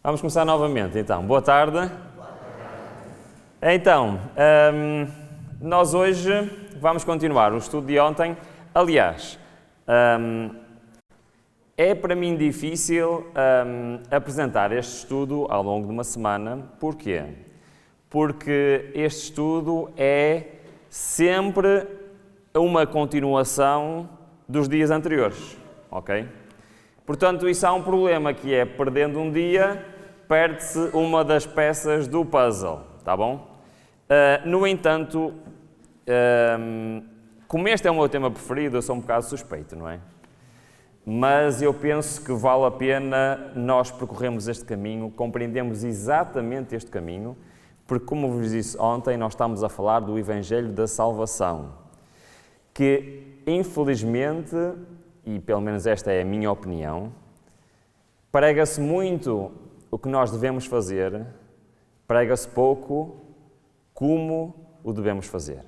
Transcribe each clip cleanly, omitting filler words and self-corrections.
Vamos começar novamente, então. Boa tarde. Então, nós hoje vamos continuar o estudo de ontem. Aliás, é para mim difícil apresentar este estudo ao longo de uma semana. Porquê? Porque este estudo é sempre uma continuação dos dias anteriores, ok? Portanto, isso há um problema, que é, perdendo um dia, perde-se uma das peças do puzzle, tá bom? No entanto, como este é o meu tema preferido, eu sou um bocado suspeito, não é? Mas eu penso que vale a pena nós percorrermos este caminho, compreendemos exatamente este caminho, porque, como vos disse ontem, nós estamos a falar do Evangelho da Salvação, que, infelizmente, e pelo menos esta é a minha opinião, prega-se muito o que nós devemos fazer, prega-se pouco como o devemos fazer.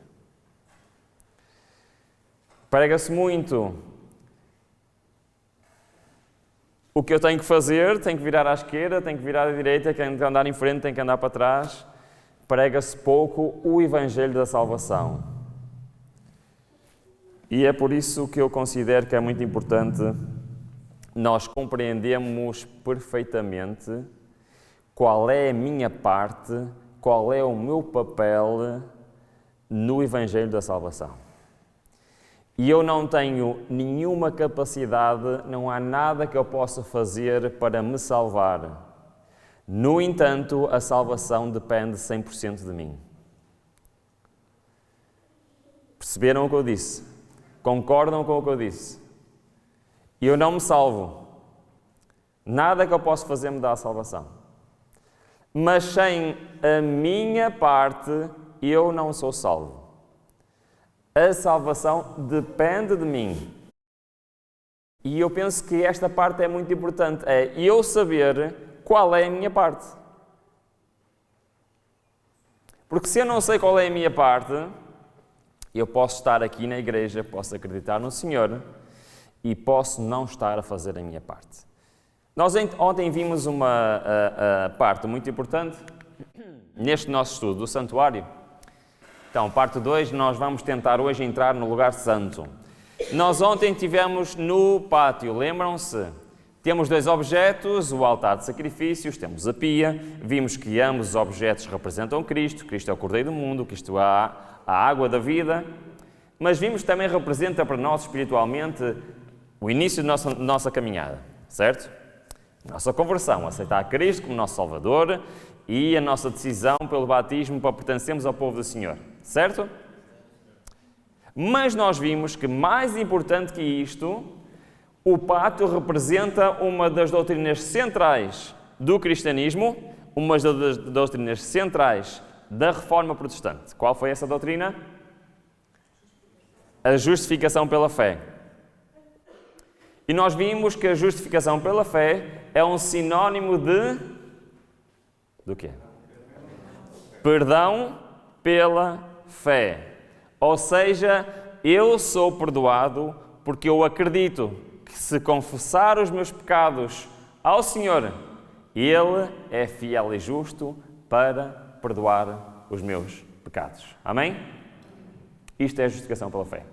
Prega-se muito o que eu tenho que fazer, tenho que virar à esquerda, tenho que virar à direita, tenho que andar em frente, tenho que andar para trás. Prega-se pouco o Evangelho da Salvação. E é por isso que eu considero que é muito importante nós compreendermos perfeitamente qual é a minha parte, qual é o meu papel no Evangelho da Salvação. E eu não tenho nenhuma capacidade, não há nada que eu possa fazer para me salvar. No entanto, a salvação depende 100% de mim. Perceberam o que eu disse? Concordam com o que eu disse? Eu não me salvo. Nada que eu possa fazer me dá a salvação. Mas sem a minha parte, eu não sou salvo. A salvação depende de mim. E eu penso que esta parte é muito importante. É eu saber qual é a minha parte. Porque se eu não sei qual é a minha parte, eu posso estar aqui na igreja, posso acreditar no Senhor e posso não estar a fazer a minha parte. Nós ontem vimos uma parte muito importante neste nosso estudo do santuário. Então, parte 2, nós vamos tentar hoje entrar no lugar santo. Nós ontem estivemos no pátio, lembram-se? Temos dois objetos, o altar de sacrifícios, temos a pia, vimos que ambos os objetos representam Cristo, Cristo é o Cordeiro do mundo, Cristo é a água da vida, mas vimos que também representa para nós espiritualmente o início da nossa caminhada, certo? Nossa conversão, aceitar Cristo como nosso Salvador e a nossa decisão pelo batismo para pertencermos ao povo do Senhor, certo? Mas nós vimos que mais importante que isto, o pátio representa uma das doutrinas centrais do cristianismo, uma das doutrinas centrais da Reforma Protestante. Qual foi essa doutrina? A justificação pela fé. E nós vimos que a justificação pela fé é um sinónimo de... do quê? Perdão pela fé. Ou seja, eu sou perdoado porque eu acredito que se confessar os meus pecados ao Senhor, Ele é fiel e justo para perdoar os meus pecados. Amém? Isto é a justificação pela fé.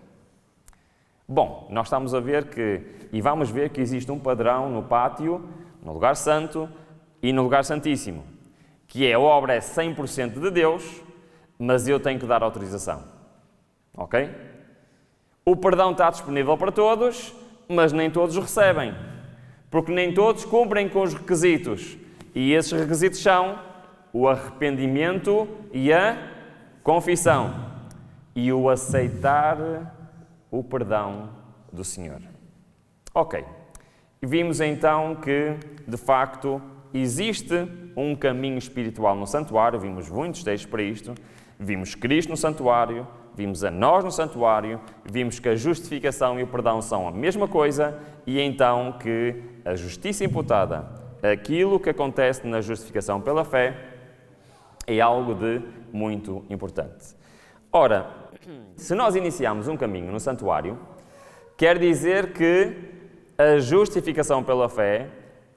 Bom, nós estamos a ver e vamos ver que existe um padrão no pátio, no lugar santo e no lugar santíssimo, que é a obra é 100% de Deus, mas eu tenho que dar autorização. Ok? O perdão está disponível para todos, mas nem todos recebem, porque nem todos cumprem com os requisitos. E esses requisitos são o arrependimento e a confissão e o aceitar o perdão do Senhor. Ok. Vimos então que, de facto, existe um caminho espiritual no santuário, vimos muitos textos para isto, vimos Cristo no santuário, vimos a nós no santuário, vimos que a justificação e o perdão são a mesma coisa e então que a justiça imputada, aquilo que acontece na justificação pela fé, é algo de muito importante. Ora, se nós iniciamos um caminho no santuário, quer dizer que a justificação pela fé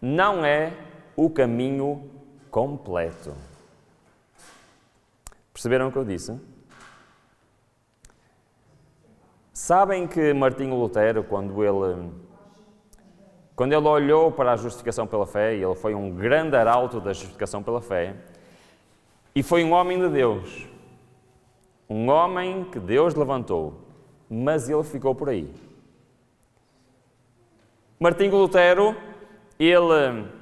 não é o caminho completo. Perceberam o que eu disse? Sabem que Martinho Lutero, quando ele olhou para a justificação pela fé, e ele foi um grande arauto da justificação pela fé, e foi um homem de Deus, um homem que Deus levantou, mas ele ficou por aí. Martinho Lutero, ele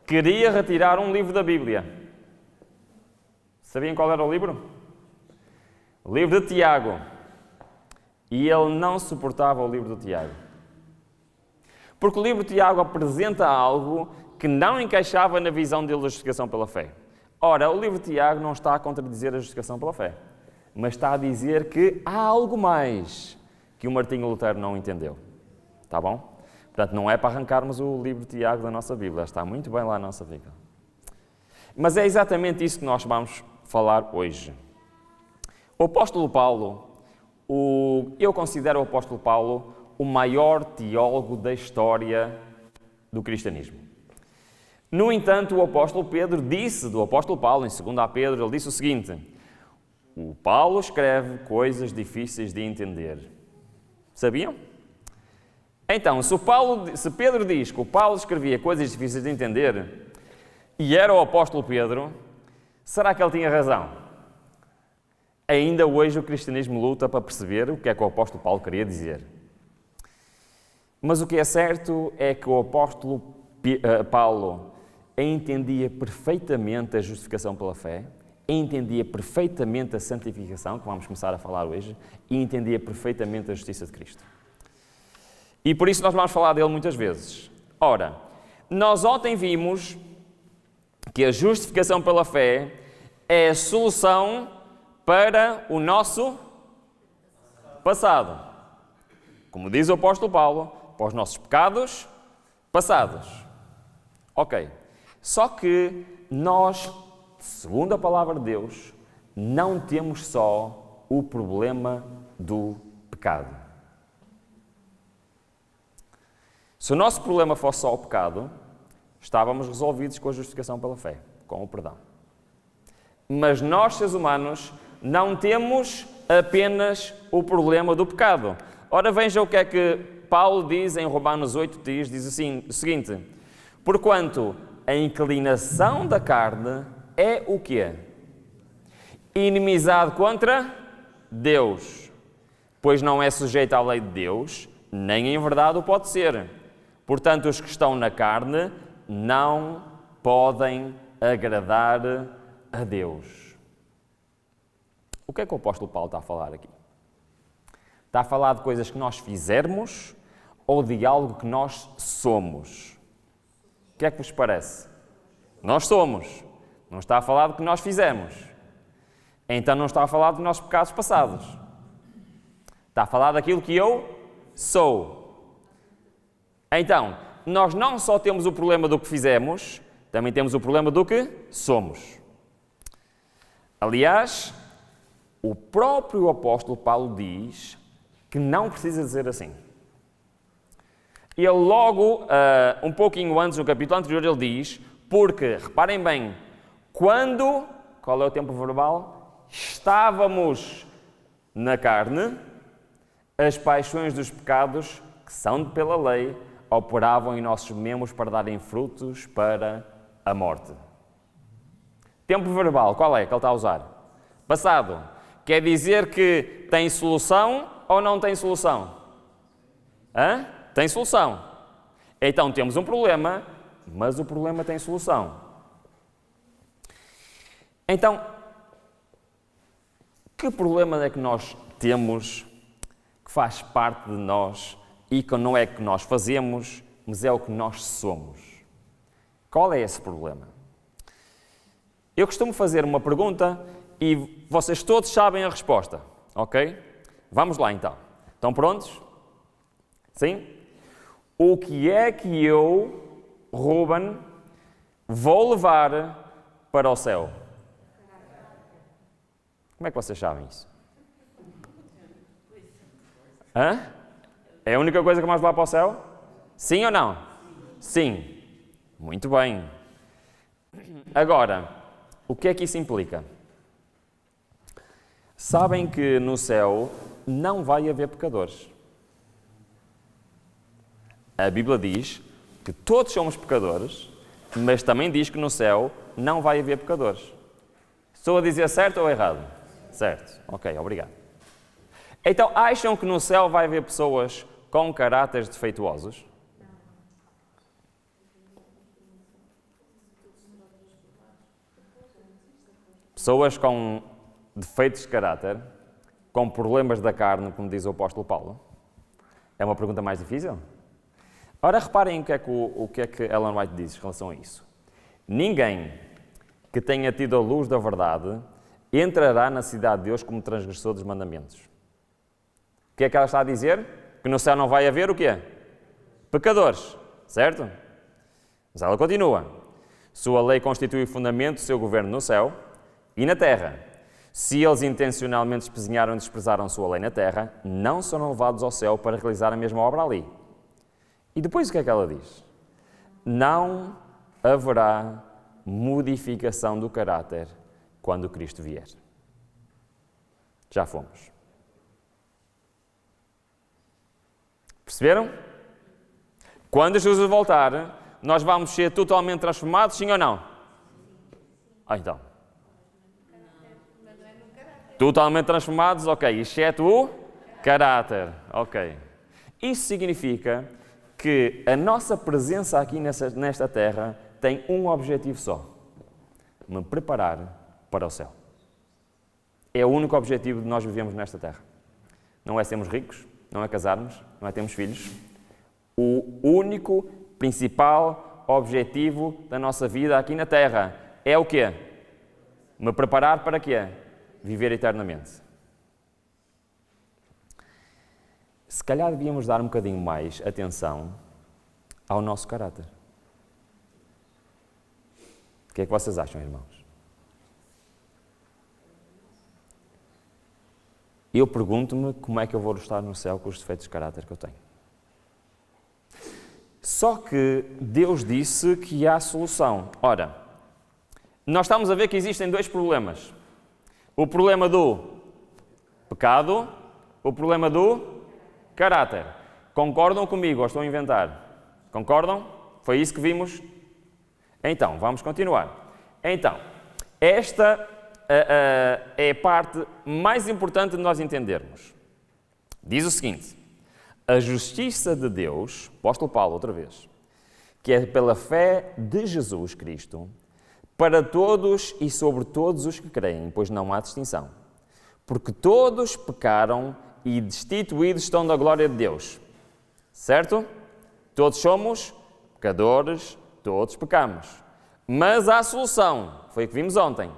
queria retirar um livro da Bíblia. Sabiam qual era o livro? O livro de Tiago. E ele não suportava o livro de Tiago. Porque o livro de Tiago apresenta algo que não encaixava na visão dele da justificação pela fé. Ora, o livro de Tiago não está a contradizer a justificação pela fé, mas está a dizer que há algo mais que o Martinho Lutero não entendeu. Está bom? Portanto, não é para arrancarmos o livro de Tiago da nossa Bíblia, está muito bem lá na nossa Bíblia. Mas é exatamente isso que nós vamos falar hoje. O apóstolo Paulo, eu considero o apóstolo Paulo o maior teólogo da história do cristianismo. No entanto, o apóstolo Pedro disse do apóstolo Paulo, em 2 Pedro, ele disse o seguinte: o Paulo escreve coisas difíceis de entender. Sabiam? Então, se Pedro diz que o Paulo escrevia coisas difíceis de entender, e era o apóstolo Pedro, será que ele tinha razão? Ainda hoje o cristianismo luta para perceber o que é que o apóstolo Paulo queria dizer. Mas o que é certo é que o apóstolo Paulo entendia perfeitamente a justificação pela fé, entendia perfeitamente a santificação, que vamos começar a falar hoje, e entendia perfeitamente a justiça de Cristo. E por isso nós vamos falar dele muitas vezes. Ora, nós ontem vimos que a justificação pela fé é a solução para o nosso passado. Como diz o apóstolo Paulo, para os nossos pecados passados. Ok. Só que nós, segundo a palavra de Deus, não temos só o problema do pecado. Se o nosso problema fosse só o pecado, estávamos resolvidos com a justificação pela fé, com o perdão. Mas nós, seres humanos, não temos apenas o problema do pecado. Ora, vejam o que é que Paulo diz em Romanos 8, diz assim, o seguinte: porquanto a inclinação da carne é o quê? Inimizade contra Deus, pois não é sujeito à lei de Deus, nem em verdade o pode ser. Portanto, os que estão na carne não podem agradar a Deus. O que é que o apóstolo Paulo está a falar aqui? Está a falar de coisas que nós fizermos ou de algo que nós somos? O que é que vos parece? Nós somos. Não está a falar do que nós fizemos. Então não está a falar dos nossos pecados passados. Está a falar daquilo que eu sou. Então, nós não só temos o problema do que fizemos, também temos o problema do que somos. Aliás, o próprio apóstolo Paulo diz que não precisa dizer assim. Ele logo, um pouquinho antes, no capítulo anterior, ele diz, porque, reparem bem, quando, qual é o tempo verbal? Estávamos na carne, as paixões dos pecados, que são pela lei, operavam em nossos membros para darem frutos para a morte. Tempo verbal, qual é que ele está a usar? Passado. Quer dizer que tem solução ou não tem solução? Hã? Tem solução. Então temos um problema, mas o problema tem solução. Então, que problema é que nós temos que faz parte de nós e que não é que nós fazemos, mas é o que nós somos? Qual é esse problema? Eu costumo fazer uma pergunta e vocês todos sabem a resposta, ok? Vamos lá então. Estão prontos? Sim? O que é que eu, Ruben, vou levar para o céu? Como é que vocês sabem isso? Hã? É a única coisa que vamos levar para o céu? Sim ou não? Sim. Muito bem. Agora, o que é que isso implica? Sabem que no céu não vai haver pecadores. A Bíblia diz que todos somos pecadores, mas também diz que no céu não vai haver pecadores. Estou a dizer certo ou errado? Certo. Ok, obrigado. Então, acham que no céu vai haver pessoas com caráteres defeituosos? Pessoas com defeitos de caráter, com problemas da carne, como diz o apóstolo Paulo? É uma pergunta mais difícil? Ora, reparem o que é que Ellen White diz em relação a isso. Ninguém que tenha tido a luz da verdade entrará na cidade de Deus como transgressor dos mandamentos. O que é que ela está a dizer? Que no céu não vai haver o quê? Pecadores, certo? Mas ela continua. Sua lei constitui o fundamento do seu governo no céu e na terra. Se eles intencionalmente espezinharam e desprezaram sua lei na terra, não serão levados ao céu para realizar a mesma obra ali. E depois o que é que ela diz? Não haverá modificação do caráter quando Cristo vier. Já fomos. Perceberam? Quando Jesus voltar, nós vamos ser totalmente transformados, sim ou não? Então. Totalmente transformados, ok, exceto o caráter, ok. Isso significa que a nossa presença aqui nesta terra tem um objetivo só: me preparar para o céu. É o único objetivo de nós vivemos nesta terra. Não é sermos ricos, não é casarmos, não é termos filhos. O único, principal objetivo da nossa vida aqui na terra é o quê? Me preparar para quê? Viver eternamente. Se calhar devíamos dar um bocadinho mais atenção ao nosso caráter. O que é que vocês acham, irmãos? Eu pergunto-me como é que eu vou estar no céu com os defeitos de caráter que eu tenho. Só que Deus disse que há solução. Ora, nós estamos a ver que existem dois problemas. O problema do pecado, o problema do caráter. Concordam comigo ou estou a inventar? Concordam? Foi isso que vimos? Então, vamos continuar. Então, esta é a parte mais importante de nós entendermos. Diz o seguinte: a justiça de Deus, apóstolo Paulo outra vez, que é pela fé de Jesus Cristo, para todos e sobre todos os que creem, pois não há distinção. Porque todos pecaram e destituídos estão da glória de Deus. Certo? Todos somos pecadores, todos pecamos. Mas há solução, foi o que vimos ontem.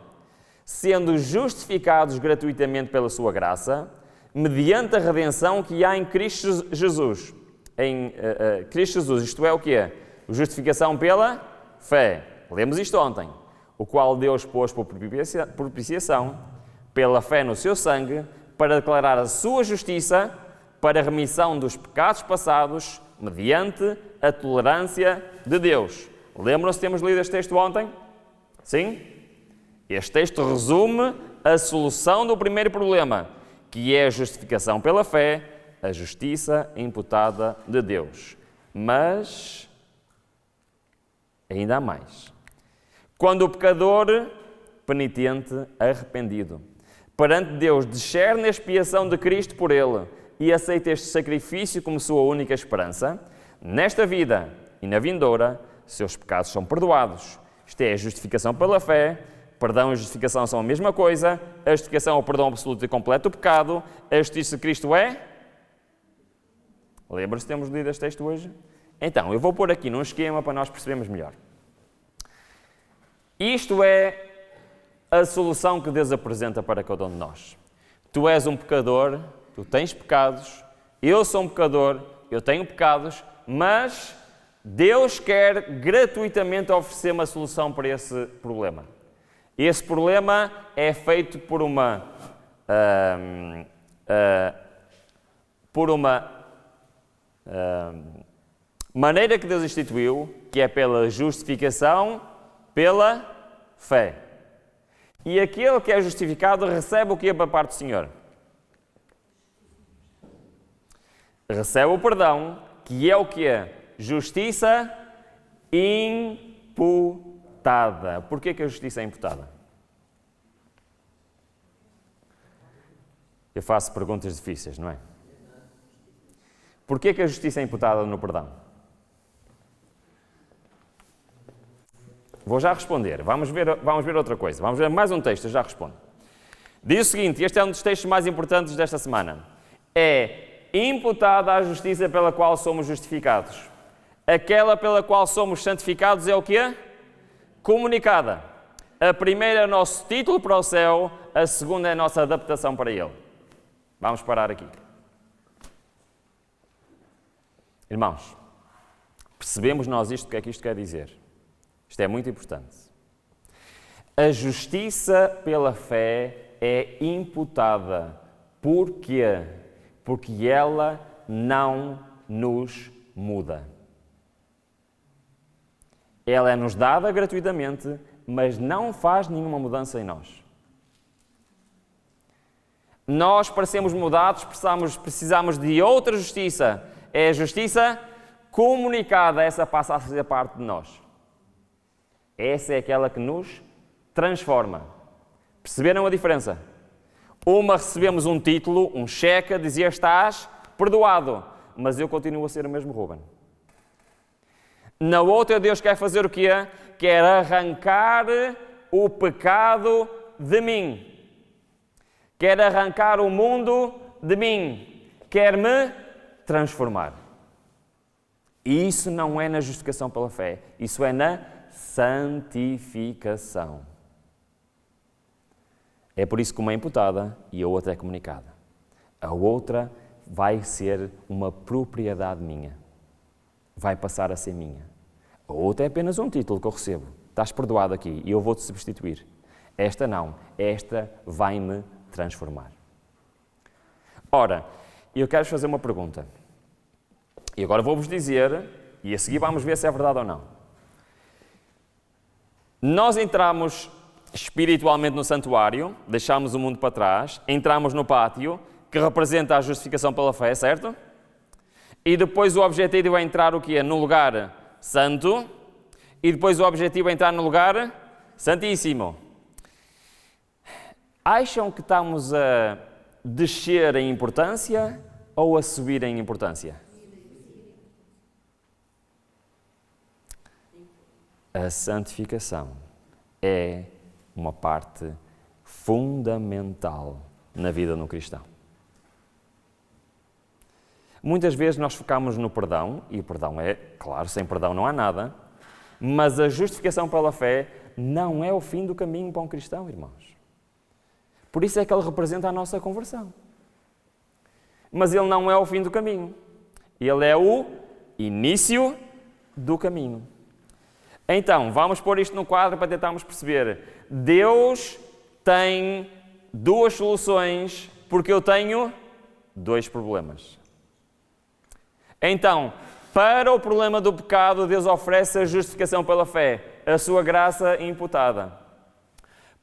Sendo justificados gratuitamente pela sua graça, mediante a redenção que há em Cristo Jesus. Em Cristo Jesus, isto é o que é? Justificação pela fé. Lemos isto ontem. O qual Deus pôs por propiciação, pela fé no seu sangue, para declarar a sua justiça, para a remissão dos pecados passados, mediante a tolerância de Deus. Lembram-se que temos lido este texto ontem? Sim? Este texto resume a solução do primeiro problema, que é a justificação pela fé, a justiça imputada de Deus. Mas ainda há mais. Quando o pecador penitente, arrependido, perante Deus descer na expiação de Cristo por ele e aceita este sacrifício como sua única esperança, nesta vida e na vindoura, seus pecados são perdoados. Isto é a justificação pela fé. Perdão e justificação são a mesma coisa. A justificação é o perdão absoluto e completo do pecado. A justiça de Cristo é... Lembra-se que temos lido este texto hoje? Então, eu vou pôr aqui num esquema para nós percebermos melhor. Isto é a solução que Deus apresenta para cada um de nós. Tu és um pecador, tu tens pecados, eu sou um pecador, eu tenho pecados, mas Deus quer gratuitamente oferecer uma solução para esse problema. Esse problema é feito por uma maneira que Deus instituiu, que é pela justificação pela fé. E aquele que é justificado recebe o que é da parte do Senhor? Recebe o perdão, que é o que é? Justiça imputada. Porquê que a justiça é imputada? Eu faço perguntas difíceis, não é? Porquê que a justiça é imputada no perdão? Vou já responder. Vamos ver outra coisa. Vamos ver mais um texto, eu já respondo. Diz o seguinte, este é um dos textos mais importantes desta semana. É imputada a justiça pela qual somos justificados. Aquela pela qual somos santificados é o quê? Comunicada. A primeira é o nosso título para o céu, a segunda é a nossa adaptação para ele. Vamos parar aqui. Irmãos, percebemos nós isto, o que é que isto quer dizer? Isto é muito importante. A justiça pela fé é imputada. Porquê? Porque ela não nos muda. Ela é-nos dada gratuitamente, mas não faz nenhuma mudança em nós. Nós, para sermos mudados, precisamos de outra justiça. É a justiça comunicada, essa passa a fazer parte de nós. Essa é aquela que nos transforma. Perceberam a diferença? Uma recebemos um título, um cheque, dizia estás perdoado, mas eu continuo a ser o mesmo Ruben. Na outra, Deus quer fazer o quê? Quer arrancar o pecado de mim. Quer arrancar o mundo de mim. Quer me transformar. E isso não é na justificação pela fé. Isso é na santificação. É por isso que uma é imputada e a outra é comunicada. A outra vai ser uma propriedade minha. Vai passar a ser minha. A outra é apenas um título que eu recebo. Estás perdoado aqui e eu vou-te substituir. Esta não. Esta vai-me transformar. Ora, eu quero fazer uma pergunta. E agora vou-vos dizer, e a seguir vamos ver se é verdade ou não. Nós entramos espiritualmente no santuário, deixamos o mundo para trás, entramos no pátio, que representa a justificação pela fé, certo? E depois o objetivo é entrar o quê? No lugar santo. E depois o objetivo é entrar no lugar santíssimo. Acham que estamos a descer em importância ou a subir em importância? A santificação é uma parte fundamental na vida do cristão. Muitas vezes nós focamos no perdão, e o perdão é, claro, sem perdão não há nada, mas a justificação pela fé não é o fim do caminho para um cristão, irmãos. Por isso é que ele representa a nossa conversão. Mas ele não é o fim do caminho. Ele é o início do caminho. Então, vamos pôr isto no quadro para tentarmos perceber. Deus tem duas soluções porque eu tenho dois problemas. Então, para o problema do pecado, Deus oferece a justificação pela fé, a sua graça imputada.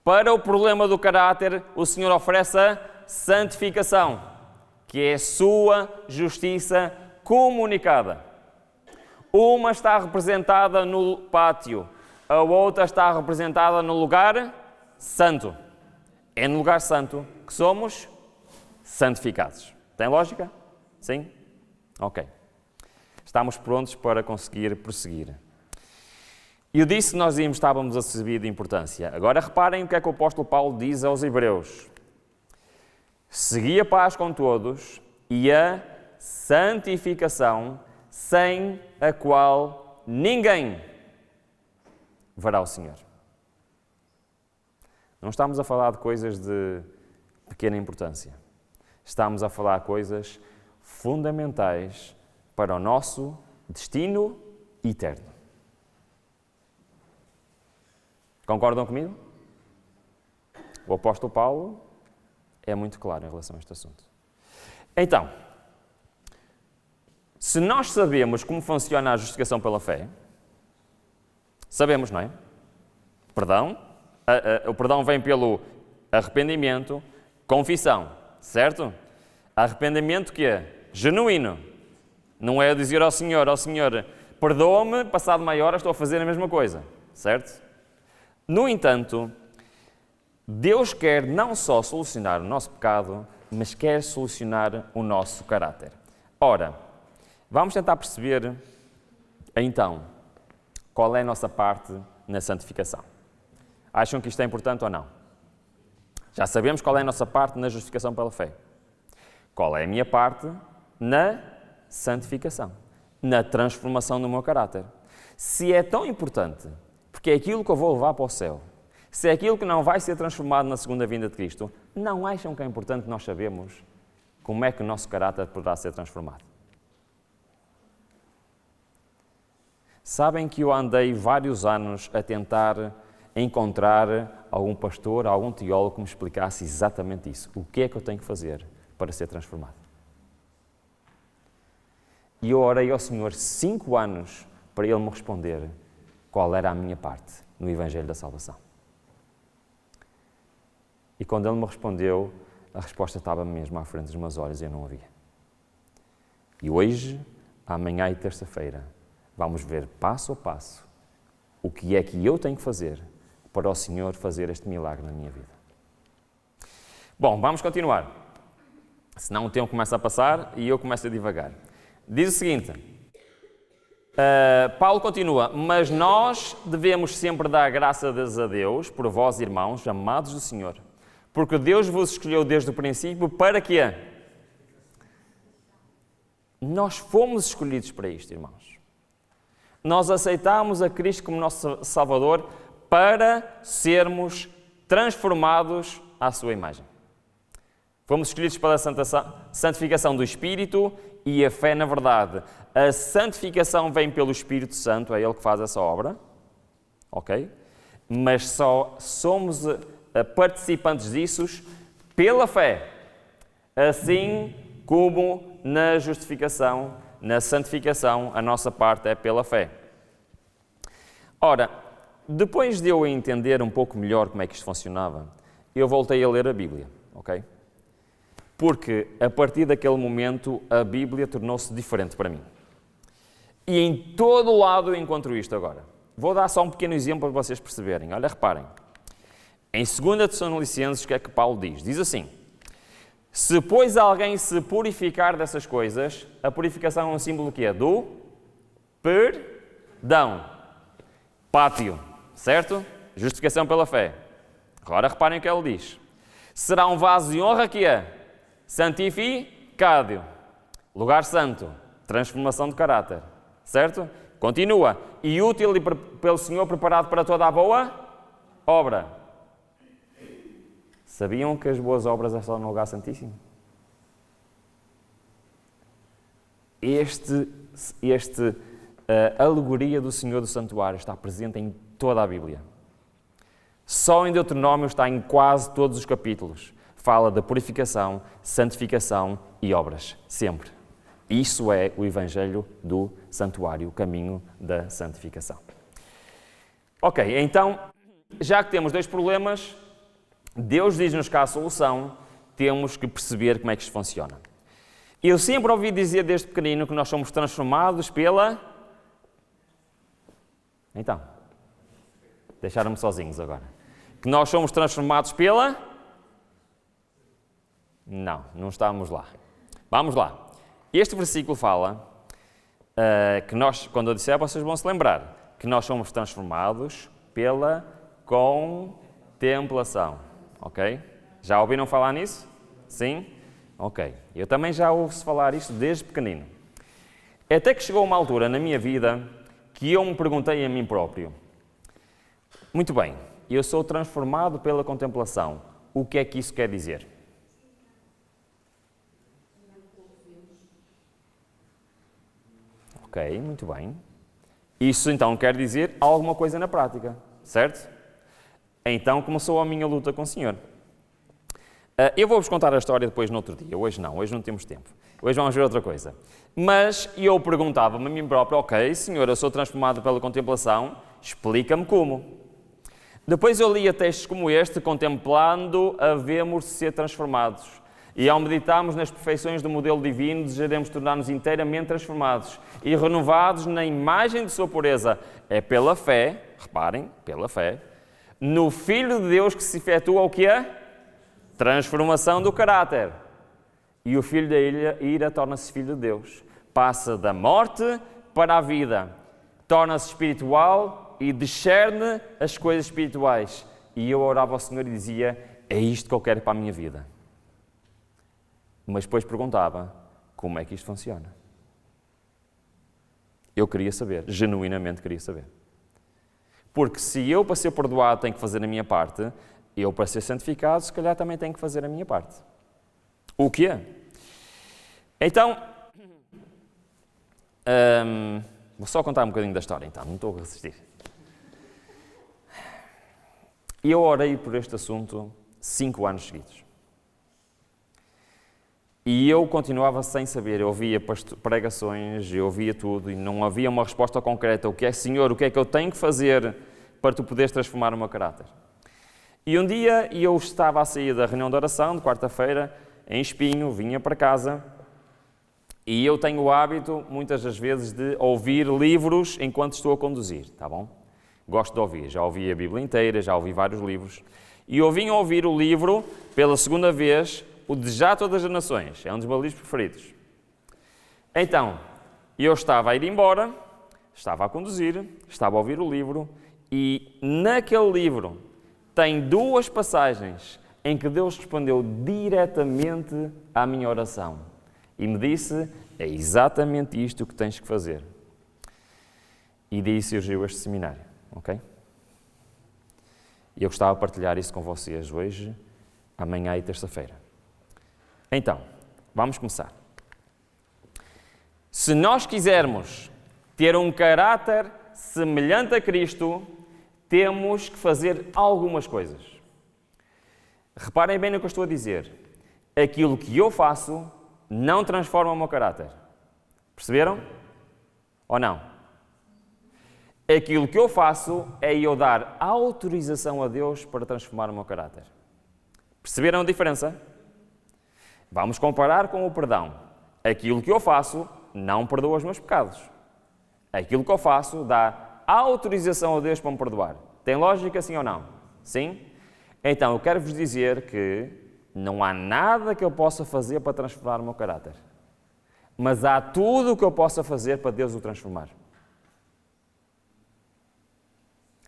Para o problema do caráter, o Senhor oferece a santificação, que é a sua justiça comunicada. Uma está representada no pátio, a outra está representada no lugar santo. É no lugar santo que somos santificados. Tem lógica? Sim? Ok. Estamos prontos para conseguir prosseguir. Eu disse que nós estávamos a subir de importância. Agora reparem o que é que o apóstolo Paulo diz aos Hebreus. Segui a paz com todos e a santificação, sem a qual ninguém verá o Senhor. Não estamos a falar de coisas de pequena importância. Estamos a falar de coisas fundamentais para o nosso destino eterno. Concordam comigo? O apóstolo Paulo é muito claro em relação a este assunto. Então, se nós sabemos como funciona a justificação pela fé, sabemos, não é? Perdão. O perdão vem pelo arrependimento, confissão, certo? Arrependimento que é genuíno. Não é dizer ao Senhor, perdoa-me, passado meia hora estou a fazer a mesma coisa, certo? No entanto, Deus quer não só solucionar o nosso pecado, mas quer solucionar o nosso caráter. Ora, vamos tentar perceber, então, qual é a nossa parte na santificação. Acham que isto é importante ou não? Já sabemos qual é a nossa parte na justificação pela fé. Qual é a minha parte na santificação, na transformação do meu caráter. Se é tão importante, porque é aquilo que eu vou levar para o céu, se é aquilo que não vai ser transformado na segunda vinda de Cristo, não acham que é importante nós sabermos como é que o nosso caráter poderá ser transformado? Sabem que eu andei vários anos a tentar encontrar algum pastor, algum teólogo que me explicasse exatamente isso. O que é que eu tenho que fazer para ser transformado? E eu orei ao Senhor 5 anos para Ele me responder qual era a minha parte no Evangelho da Salvação. E quando Ele me respondeu, a resposta estava mesmo à frente dos meus olhos e eu não a via. E hoje, amanhã e terça-feira, vamos ver passo a passo o que é que eu tenho que fazer para o Senhor fazer este milagre na minha vida. Bom, vamos continuar. Senão o tempo começa a passar e eu começo a divagar. Diz o seguinte, Paulo continua, mas nós devemos sempre dar graças a Deus por vós, irmãos, amados do Senhor, porque Deus vos escolheu desde o princípio para quê? Nós fomos escolhidos para isto, irmãos. Nós aceitámos a Cristo como nosso Salvador para sermos transformados à sua imagem. Fomos escolhidos para a santificação do Espírito e a fé na verdade. A santificação vem pelo Espírito Santo, é Ele que faz essa obra, ok? Mas só somos participantes disso pela fé, assim como na justificação, na santificação, a nossa parte é pela fé. Ora, depois de eu entender um pouco melhor como é que isto funcionava, eu voltei a ler a Bíblia, ok? Porque a partir daquele momento a Bíblia tornou-se diferente para mim. E em todo o lado eu encontro isto agora. Vou dar só um pequeno exemplo para vocês perceberem. Olha, reparem. Em 2 Tessalonicenses, o que é que Paulo diz? Diz assim, se pois alguém se purificar dessas coisas, a purificação é um símbolo que é do perdão. Pátio, certo? Justificação pela fé. Agora reparem o que ele diz. Será um vaso de honra que é santificado. Lugar santo. Transformação de caráter. Certo? Continua. E útil e pelo Senhor preparado para toda a boa obra. Sabiam que as boas obras é só no lugar santíssimo? A alegoria do Senhor do Santuário está presente em toda a Bíblia. Só em Deuteronômio está em quase todos os capítulos. Fala da purificação, santificação e obras. Sempre. Isso é o Evangelho do Santuário, o caminho da santificação. Ok, então, já que temos 2 problemas, Deus diz-nos que há a solução, temos que perceber como é que isto funciona. Eu sempre ouvi dizer desde pequenino que nós somos transformados pela... Então, deixaram-me sozinhos agora. Que nós somos transformados pela... Não estamos lá. Vamos lá. Este versículo fala que nós, quando eu disser, vocês vão se lembrar, que nós somos transformados pela contemplação. Ok? Já ouviram falar nisso? Sim? Ok. Eu também já ouço falar isto desde pequenino. Até que chegou uma altura na minha vida que eu me perguntei a mim próprio, muito bem, eu sou transformado pela contemplação. O que é que isso quer dizer? Ok, muito bem. Isso então quer dizer alguma coisa na prática, certo? Então começou a minha luta com o Senhor. Eu vou-vos contar a história depois no outro dia. Hoje não temos tempo. Hoje vamos ver outra coisa. Mas eu perguntava-me a mim próprio, ok, Senhor, eu sou transformado pela contemplação, explica-me como. Depois eu lia textos como este, contemplando havemos de ser transformados. E ao meditarmos nas perfeições do modelo divino, desejaremos tornar-nos inteiramente transformados e renovados na imagem de sua pureza. É pela fé, reparem, pela fé, no Filho de Deus que se efetua o que é? Transformação do caráter. E o filho da ira torna-se filho de Deus. Passa da morte para a vida. Torna-se espiritual e discerne as coisas espirituais. E eu orava ao Senhor e dizia, é isto que eu quero para a minha vida. Mas depois perguntava, como é que isto funciona? Eu queria saber, genuinamente queria saber. Porque se eu, para ser perdoado, tenho que fazer a minha parte, eu, para ser santificado, se calhar também tenho que fazer a minha parte. O que é? Então, vou só contar um bocadinho da história, então, não estou a resistir. Eu orei por este assunto 5 anos seguidos. E eu continuava sem saber, eu ouvia pregações, eu ouvia tudo e não havia uma resposta concreta. O que é, Senhor, o que é que eu tenho que fazer para tu poderes transformar o meu caráter? E um dia eu estava a sair da reunião de oração, de quarta-feira, em Espinho, vinha para casa e eu tenho o hábito, muitas das vezes, de ouvir livros enquanto estou a conduzir, tá bom? Gosto de ouvir, já ouvi a Bíblia inteira, já ouvi vários livros. E eu vim ouvir o livro, pela segunda vez, o de Já Todas as Nações, é um dos meus livros preferidos. Então, eu estava a ir embora, estava a conduzir, estava a ouvir o livro e naquele livro tem 2 passagens em que Deus respondeu diretamente à minha oração e me disse, é exatamente isto que tens que fazer. E daí surgiu este seminário, ok? E eu gostava de partilhar isso com vocês hoje, amanhã e terça-feira. Então, vamos começar. Se nós quisermos ter um caráter semelhante a Cristo, temos que fazer algumas coisas. Reparem bem no que eu estou a dizer. Aquilo que eu faço não transforma o meu caráter. Perceberam? Ou não? Aquilo que eu faço é eu dar autorização a Deus para transformar o meu caráter. Perceberam a diferença? Vamos comparar com o perdão. Aquilo que eu faço não perdoa os meus pecados. Aquilo que eu faço dá autorização a Deus para me perdoar. Tem lógica, sim ou não? Sim? Então, eu quero vos dizer que não há nada que eu possa fazer para transformar o meu caráter. Mas há tudo o que eu possa fazer para Deus o transformar.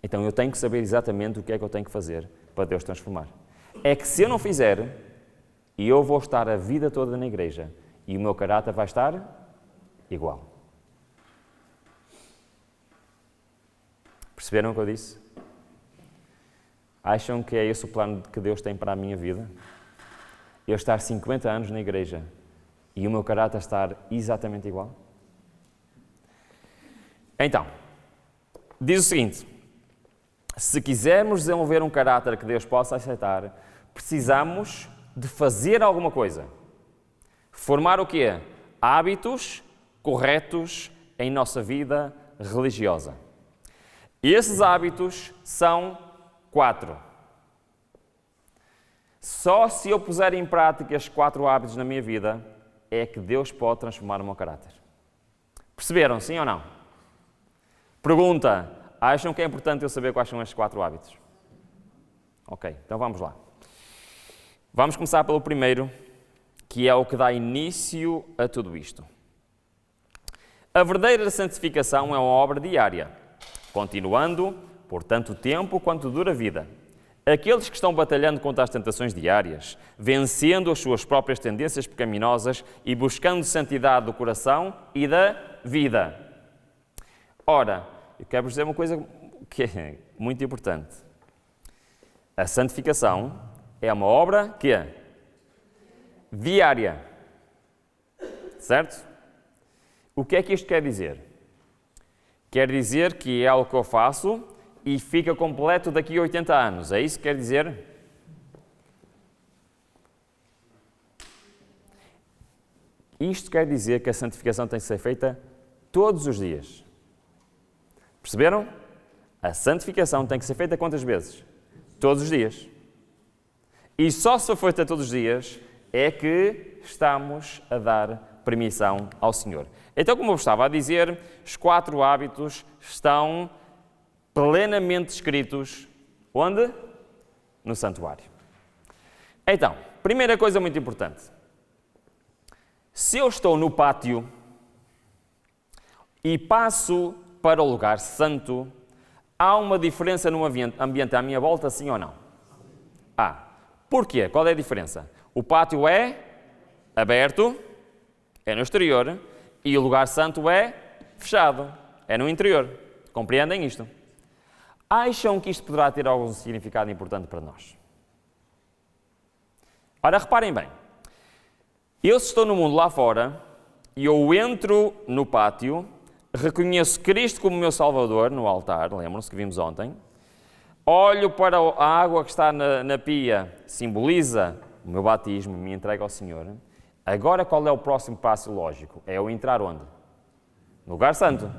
Então, eu tenho que saber exatamente o que é que eu tenho que fazer para Deus transformar. É que se eu não fizer, eu vou estar a vida toda na igreja e o meu caráter vai estar igual. Perceberam o que eu disse? Acham que é esse o plano que Deus tem para a minha vida? Eu estar 50 anos na igreja e o meu caráter estar exatamente igual? Então, diz o seguinte, se quisermos desenvolver um caráter que Deus possa aceitar, precisamos de fazer alguma coisa. Formar o quê? Hábitos corretos em nossa vida religiosa. Esses hábitos são 4. Só se eu puser em prática estes 4 hábitos na minha vida, é que Deus pode transformar o meu caráter. Perceberam, sim ou não? Pergunta, acham que é importante eu saber quais são estes 4 hábitos? Ok, então vamos lá. Vamos começar pelo primeiro, que é o que dá início a tudo isto. A verdadeira santificação é uma obra diária, continuando por tanto tempo quanto dura a vida. Aqueles que estão batalhando contra as tentações diárias, vencendo as suas próprias tendências pecaminosas e buscando santidade do coração e da vida. Ora, eu quero vos dizer uma coisa que é muito importante. A santificação é uma obra que é diária. Certo? O que é que isto quer dizer? Quer dizer que é algo que eu faço e fica completo daqui a 80 anos. É isso que quer dizer? Isto quer dizer que a santificação tem que ser feita todos os dias. Perceberam? A santificação tem que ser feita quantas vezes? Todos os dias. E só se for feita todos os dias é que estamos a dar permissão ao Senhor. Então, como eu estava a dizer, os 4 hábitos estão plenamente escritos onde? No santuário. Então, primeira coisa muito importante. Se eu estou no pátio e passo para o lugar santo, há uma diferença no ambiente à minha volta, sim ou não? Porquê? Qual é a diferença? O pátio é aberto, é no exterior, e o lugar santo é fechado, é no interior. Compreendem isto? Acham que isto poderá ter algum significado importante para nós? Ora, reparem bem. Eu, se estou no mundo lá fora, e eu entro no pátio, reconheço Cristo como meu Salvador no altar, lembram-se que vimos ontem, olho para a água que está na pia, simboliza o meu batismo, me entrego ao Senhor. Agora, qual é o próximo passo lógico? É eu entrar onde? No lugar santo.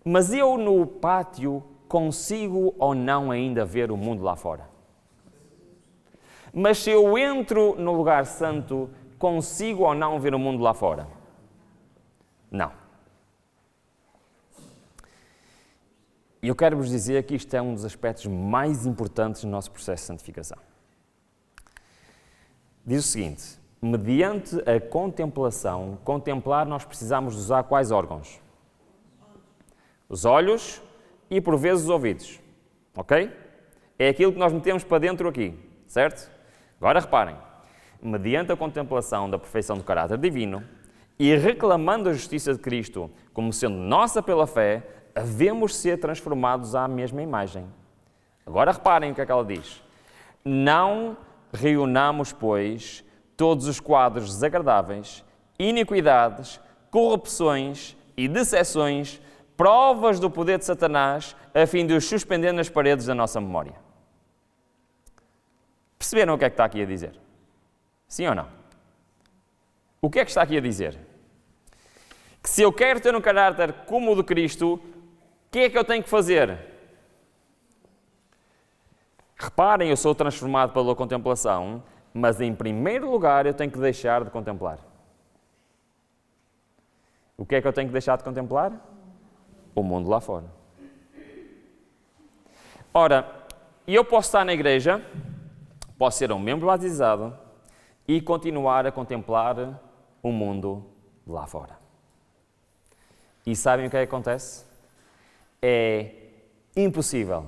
Mas eu, no pátio, consigo ou não ainda ver o mundo lá fora? Mas se eu entro no lugar santo, consigo ou não ver o mundo lá fora? Não. E eu quero vos dizer que isto é um dos aspectos mais importantes do nosso processo de santificação. Diz o seguinte: mediante a contemplação, contemplar nós precisamos usar quais órgãos? Os olhos e por vezes os ouvidos. Ok? É aquilo que nós metemos para dentro aqui, certo? Agora reparem, mediante a contemplação da perfeição do caráter divino e reclamando a justiça de Cristo como sendo nossa pela fé, havemos ser transformados à mesma imagem. Agora reparem o que é que ela diz. Não reunamos, pois, todos os quadros desagradáveis, iniquidades, corrupções e decepções, provas do poder de Satanás, a fim de os suspender nas paredes da nossa memória. Perceberam o que é que está aqui a dizer? Sim ou não? O que é que está aqui a dizer? Que se eu quero ter um caráter como o de Cristo, o que é que eu tenho que fazer? Reparem, eu sou transformado pela contemplação, mas em primeiro lugar eu tenho que deixar de contemplar. O que é que eu tenho que deixar de contemplar? O mundo lá fora. Ora, eu posso estar na igreja, posso ser um membro batizado e continuar a contemplar o mundo lá fora. E sabem o que é que acontece? É impossível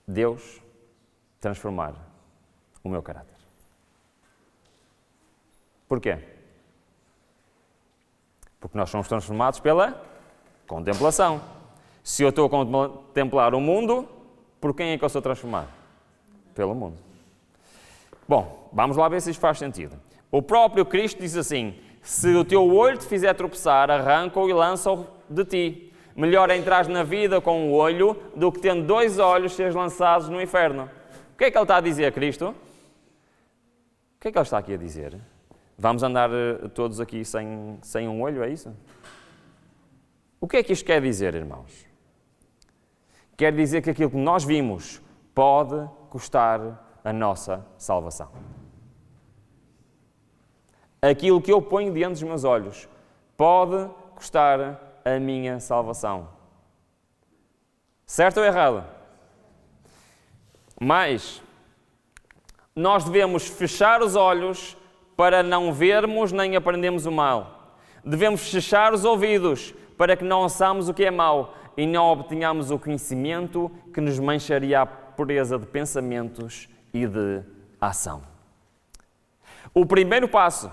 Deus transformar o meu caráter. Porquê? Porque nós somos transformados pela contemplação. Se eu estou a contemplar o mundo, por quem é que eu sou transformado? Pelo mundo. Bom, vamos lá ver se isto faz sentido. O próprio Cristo diz assim: se o teu olho te fizer tropeçar, arranca-o e lança-o de ti. Melhor é entrares na vida com um olho do que tendo 2 olhos seres lançados no inferno. O que é que ele está a dizer, Cristo? O que é que ele está aqui a dizer? Vamos andar todos aqui sem um olho, é isso? O que é que isto quer dizer, irmãos? Quer dizer que aquilo que nós vimos pode custar a nossa salvação. Aquilo que eu ponho diante dos meus olhos pode custar a minha salvação. Certo ou errado? Mas nós devemos fechar os olhos para não vermos nem aprendermos o mal. Devemos fechar os ouvidos para que não ouçamos o que é mau e não obtenhamos o conhecimento que nos mancharia a pureza de pensamentos e de ação. O primeiro passo,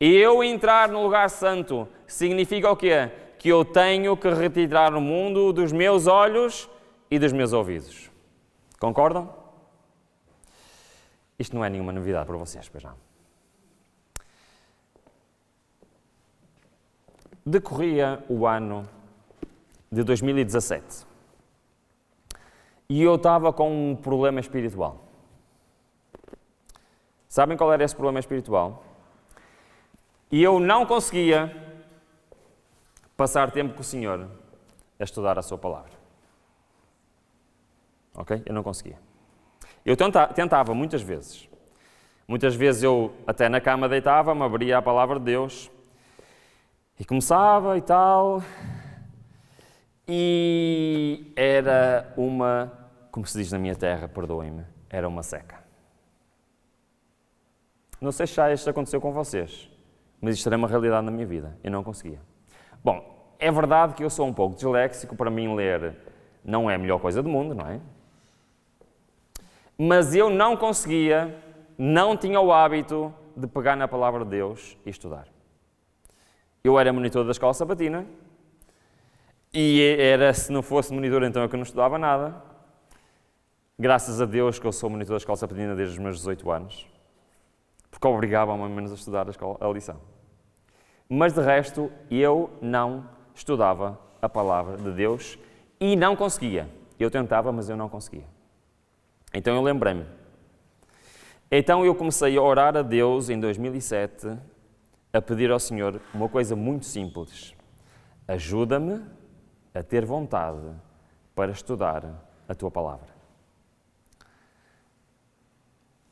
eu entrar no lugar santo, significa o quê? Que eu tenho que retirar o mundo dos meus olhos e dos meus ouvidos. Concordam? Isto não é nenhuma novidade para vocês, pois não? Decorria o ano de 2017 e eu estava com um problema espiritual. Sabem qual era esse problema espiritual? E eu não conseguia passar tempo com o Senhor a estudar a sua palavra. ok? Eu não conseguia. Eu tentava muitas vezes. Muitas vezes eu até na cama deitava-me, abria a palavra de Deus e começava e tal. E era como se diz na minha terra, perdoem-me, era uma seca. Não sei se já isto aconteceu com vocês, mas isto era uma realidade na minha vida. Eu não conseguia. Bom, é verdade que eu sou um pouco disléxico, para mim ler não é a melhor coisa do mundo, não é? Mas eu não conseguia, não tinha o hábito de pegar na palavra de Deus e estudar. Eu era monitor da escola sabatina e se não fosse monitor então é que eu não estudava nada. Graças a Deus que eu sou monitor da escola sabatina desde os meus 18 anos, porque obrigavam-me ao menos a estudar a lição. Mas de resto, eu não estudava a palavra de Deus e não conseguia. Eu tentava, mas eu não conseguia. Então eu lembrei-me. Então eu comecei a orar a Deus em 2007, a pedir ao Senhor uma coisa muito simples. Ajuda-me a ter vontade para estudar a Tua palavra.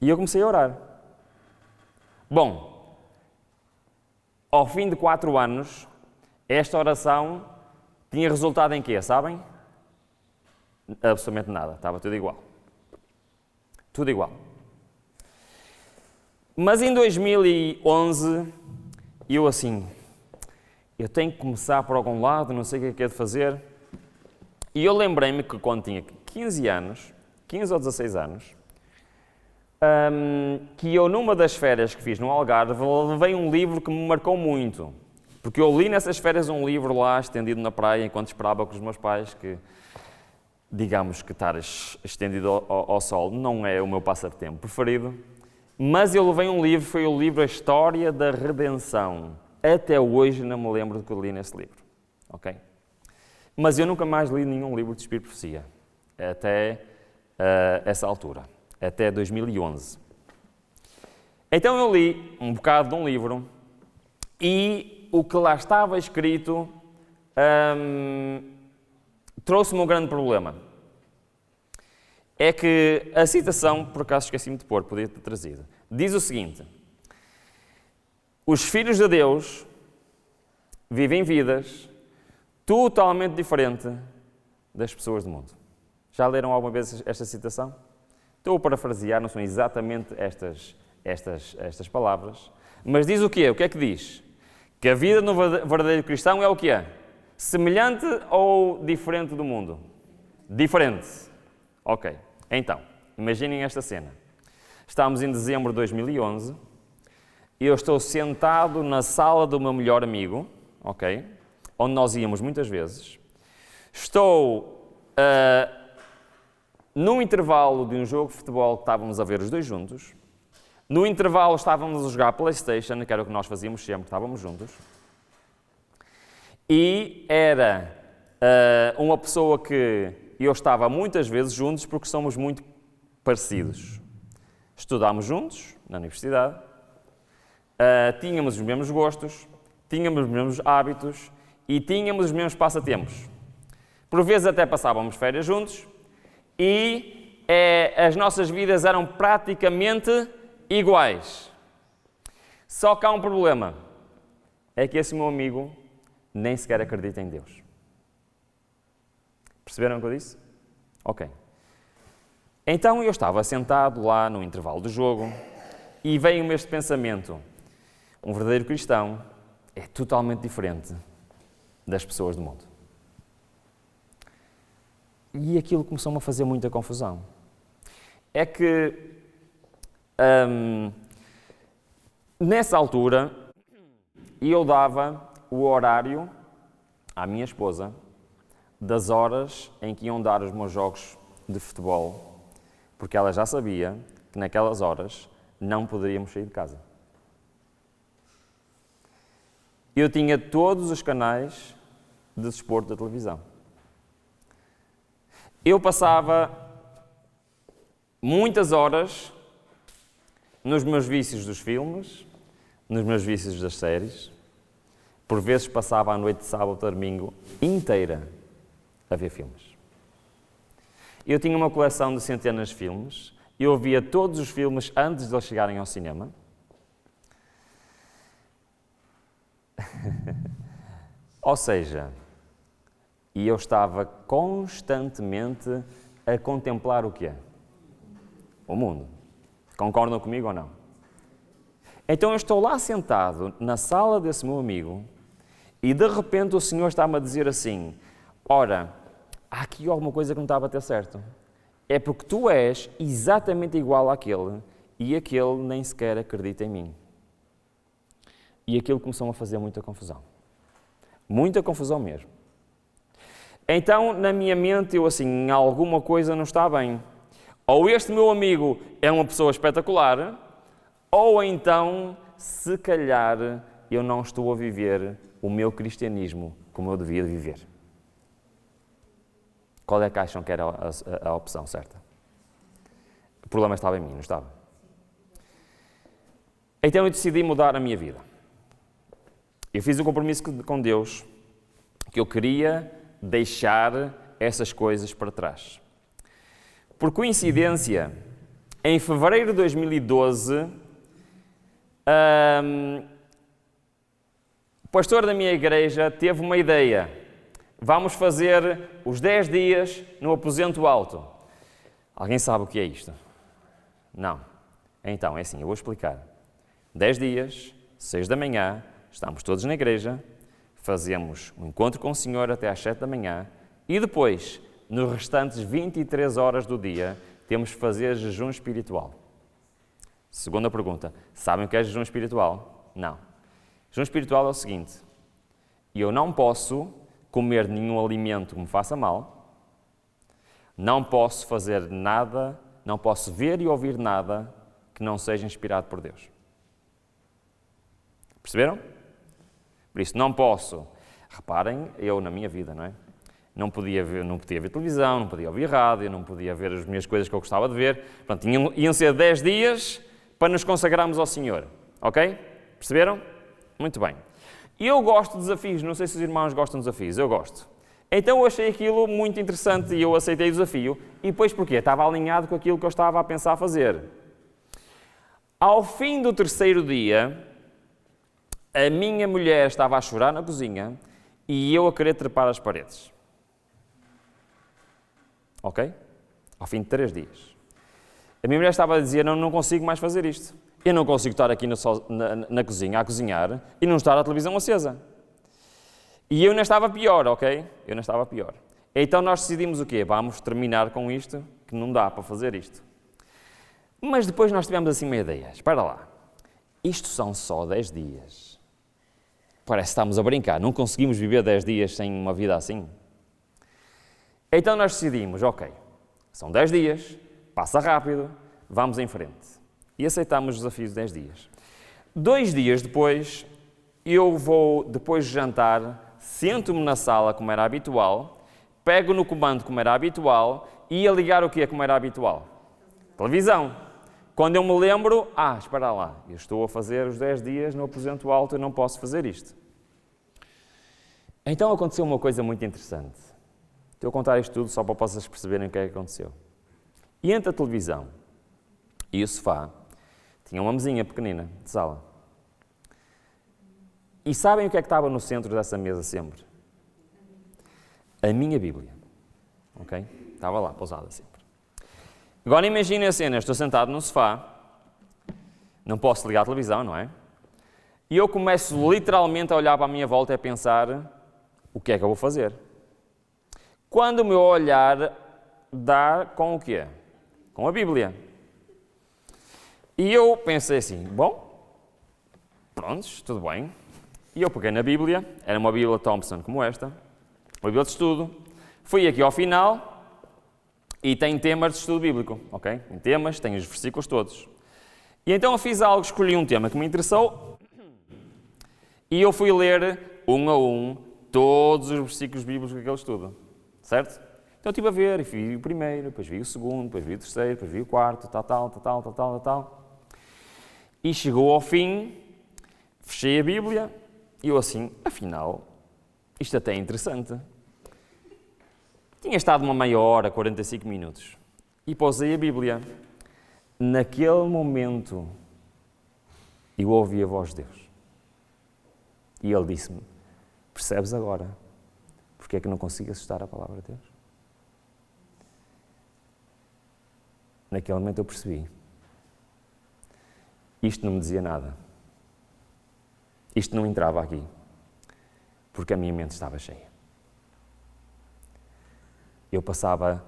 E eu comecei a orar. Bom, ao fim de 4 anos, esta oração tinha resultado em quê, sabem? Absolutamente nada, estava tudo igual. Tudo igual. Mas em 2011, eu tenho que começar por algum lado, não sei o que é de fazer. E eu lembrei-me que quando tinha 15 ou 16 anos, que eu numa das férias que fiz no Algarve, levei um livro que me marcou muito. Porque eu li nessas férias um livro lá, estendido na praia, enquanto esperava com os meus pais, que digamos que estar estendido ao sol não é o meu passatempo preferido. Mas eu levei um livro, foi o livro A História da Redenção. Até hoje não me lembro do que eu li nesse livro. Ok? Mas eu nunca mais li nenhum livro de Espírito e Profecia. Até essa altura. Até 2011. Então eu li um bocado de um livro e o que lá estava escrito trouxe-me um grande problema. É que a citação, por acaso esqueci-me de pôr, podia ter trazido, diz o seguinte: os filhos de Deus vivem vidas totalmente diferentes das pessoas do mundo. Já leram alguma vez esta citação? Estou a parafrasear, não são exatamente estas palavras, mas diz o quê? O que é que diz? Que a vida no verdadeiro cristão é o que é? Semelhante ou diferente do mundo? Diferente. Ok. Então, imaginem esta cena. Estamos em dezembro de 2011 e eu estou sentado na sala do meu melhor amigo, ok? Onde nós íamos muitas vezes. Estou num intervalo de um jogo de futebol que estávamos a ver os dois juntos. No intervalo estávamos a jogar PlayStation, que era o que nós fazíamos sempre, estávamos juntos. E era uma pessoa que eu estava muitas vezes juntos porque somos muito parecidos. Estudámos juntos na universidade, tínhamos os mesmos gostos, tínhamos os mesmos hábitos e tínhamos os mesmos passatempos. Por vezes até passávamos férias juntos e as nossas vidas eram praticamente iguais. Só que há um problema. É que esse meu amigo nem sequer acredita em Deus. Perceberam o que eu disse? Ok. Então eu estava sentado lá no intervalo do jogo e veio-me este pensamento. Um verdadeiro cristão é totalmente diferente das pessoas do mundo. E aquilo começou-me a fazer muita confusão. É que, nessa altura, eu dava o horário à minha esposa das horas em que iam dar os meus jogos de futebol, porque ela já sabia que naquelas horas não poderíamos sair de casa. Eu tinha todos os canais de desporto da televisão. Eu passava muitas horas nos meus vícios dos filmes, nos meus vícios das séries. Por vezes passava a noite de sábado a domingo inteira a ver filmes. Eu tinha uma coleção de centenas de filmes. Eu via todos os filmes antes de eles chegarem ao cinema. Ou seja, eu estava constantemente a contemplar o quê? O mundo. Concordam comigo ou não? Então eu estou lá sentado na sala desse meu amigo e de repente o Senhor está-me a dizer assim: ora, há aqui alguma coisa que não está a bater certo. É porque tu és exatamente igual àquele e aquele nem sequer acredita em mim. E aquilo começou a fazer muita confusão. Muita confusão mesmo. Então, na minha mente, eu assim, alguma coisa não está bem. Ou este meu amigo é uma pessoa espetacular, ou então, se calhar, eu não estou a viver o meu cristianismo como eu devia viver. Qual é que acham que era a opção certa? O problema estava em mim, não estava? Então eu decidi mudar a minha vida. Eu fiz um compromisso com Deus que eu queria deixar essas coisas para trás. Por coincidência, em fevereiro de 2012, o pastor da minha igreja teve uma ideia. Vamos fazer os 10 dias no aposento alto. Alguém sabe o que é isto? Não. Então, é assim, eu vou explicar. 10 dias, 6 da manhã, estamos todos na igreja, fazemos um encontro com o Senhor até às 7 da manhã e depois, nos restantes 23 horas do dia, temos que fazer jejum espiritual. Segunda pergunta, sabem o que é jejum espiritual? Não. Jejum espiritual é o seguinte: eu não posso comer nenhum alimento que me faça mal, não posso fazer nada, não posso ver e ouvir nada que não seja inspirado por Deus. Perceberam? Por isso, não posso. Reparem, eu na minha vida, não é? Não podia ver televisão, não podia ouvir rádio, não podia ver as minhas coisas que eu gostava de ver. Portanto, iam ser 10 dias para nos consagrarmos ao Senhor. Ok? Perceberam? Muito bem. Eu gosto de desafios, não sei se os irmãos gostam de desafios, eu gosto. Então eu achei aquilo muito interessante e eu aceitei o desafio. E depois porquê? Estava alinhado com aquilo que eu estava a pensar fazer. Ao fim do terceiro dia, a minha mulher estava a chorar na cozinha e eu a querer trepar as paredes. Ok? Ao fim de 3 dias. A minha mulher estava a dizer: não consigo mais fazer isto. Eu não consigo estar aqui na cozinha a cozinhar e não estar a televisão acesa. E eu ainda estava pior, ok? Eu ainda estava pior. Então nós decidimos o quê? Vamos terminar com isto, que não dá para fazer isto. Mas depois nós tivemos assim uma ideia. Espera lá. Isto são só 10 dias. Parece que estamos a brincar. Não conseguimos viver 10 dias sem uma vida assim. Então nós decidimos, ok, são 10 dias, passa rápido, vamos em frente. E aceitámos os desafios de 10 dias. 2 dias depois, eu vou, depois de jantar, sento-me na sala como era habitual, pego no comando como era habitual e ia ligar o que é como era habitual? Televisão. Quando eu me lembro, espera lá, eu estou a fazer os 10 dias no aposento alto e não posso fazer isto. Então aconteceu uma coisa muito interessante. Estou a contar isto tudo só para vocês perceberem o que é que aconteceu. E entre a televisão e o sofá, tinha uma mesinha pequenina de sala. E sabem o que é que estava no centro dessa mesa sempre? A minha Bíblia. Ok? Estava lá, pousada sempre. Agora imaginem a cena, estou sentado no sofá, não posso ligar a televisão, não é? E eu começo literalmente a olhar para a minha volta e a pensar: o que é que eu vou fazer? Quando o meu olhar dá com o quê? Com a Bíblia. E eu pensei assim, bom, prontos, tudo bem. E eu peguei na Bíblia, era uma Bíblia Thompson como esta, uma Bíblia de estudo, fui aqui ao final e tem temas de estudo bíblico, ok? Tem temas, tem os versículos todos. E então eu fiz algo, escolhi um tema que me interessou e eu fui ler um a um todos os versículos bíblicos daquele estudo, certo? Então eu estive a ver, e vi o primeiro, depois vi o segundo, depois vi o terceiro, depois vi o quarto, tal. E chegou ao fim, fechei a Bíblia e eu assim, afinal, isto até é interessante. Tinha estado uma meia hora, 45 minutos. E pausei a Bíblia. Naquele momento, eu ouvi a voz de Deus. E Ele disse-me, percebes agora porque é que não consigo assustar a palavra de Deus? Naquele momento eu percebi. Isto não me dizia nada. Isto não entrava aqui. Porque a minha mente estava cheia. Eu passava